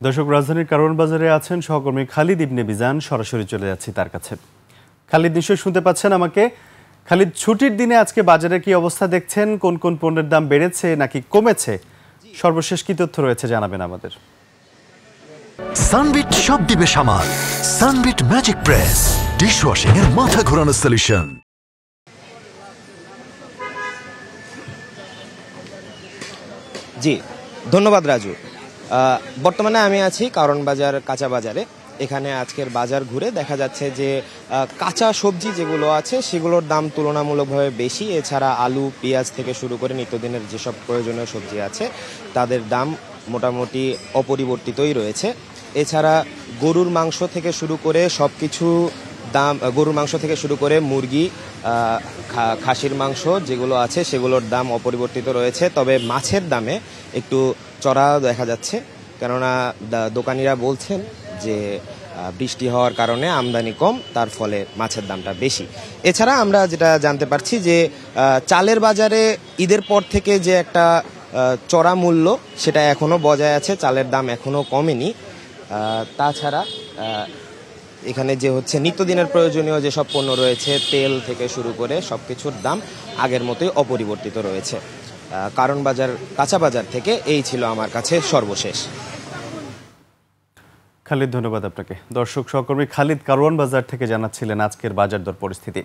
দর্শক, রাজধানীর কারওয়ান বাজারে আছেন সহকর্মী খালিদ ইবনে বিজান। সরাসরি চলে যাচ্ছি তার কাছে। খালিদ, নিশ্চয়ই শুনতে পাচ্ছেন আমাকে? খালিদ, ছুটির দিনে আজকে বাজারে কি অবস্থা দেখছেন? কোন কোন পণ্যের দাম বেড়েছে নাকি কমেছে? সর্বশেষ কি তথ্য রয়েছে জানাবেন আমাদের। সানবিট সব দিবে সামাল। সানবিট ম্যাজিক প্রেস ডিশওয়াশিং এর মাথা ঘোরানো সলিউশন। জি, ধন্যবাদ রাজু। বর্তমানে আমি আছি কারওয়ান বাজার কাঁচা বাজারে। এখানে আজকের বাজার ঘুরে দেখা যাচ্ছে যে কাঁচা সবজি যেগুলো আছে সেগুলোর দাম তুলনামূলকভাবে বেশি। এছাড়া আলু, পেঁয়াজ থেকে শুরু করে নিত্যদিনের যেসব প্রয়োজনীয় সবজি আছে তাদের দাম মোটামুটি অপরিবর্তিতই রয়েছে। এছাড়া গরুর মাংস থেকে শুরু করে সব কিছু দাম, গরুর মাংস থেকে শুরু করে মুরগি, খাসির মাংস যেগুলো আছে সেগুলোর দাম অপরিবর্তিত রয়েছে। তবে মাছের দামে একটু চড়া দেখা যাচ্ছে, কেননা দোকানিরা বলছেন যে বৃষ্টি হওয়ার কারণে আমদানি কম, তার ফলে মাছের দামটা বেশি। এছাড়া আমরা যেটা জানতে পারছি যে চালের বাজারে ঈদের পর থেকে যে একটা চড়া মূল্য সেটা এখনও বজায় আছে, চালের দাম এখনও কমেনি। তাছাড়া এখানে যে হচ্ছে নিত্যদিনের প্রয়োজনীয় যেসব পণ্য রয়েছে, তেল থেকে শুরু করে সব কিছুর দাম আগের মতোই অপরিবর্তিত রয়েছে। কারওয়ান বাজার কাঁচা বাজার থেকে এই ছিল আমার কাছে সর্বশেষ। খালিদ, ধন্যবাদ আপনাকে। দর্শক, সহকর্মী খালিদ কারওয়ান বাজার থেকে জানাচ্ছিলেন আজকের বাজার দর পরিস্থিতি।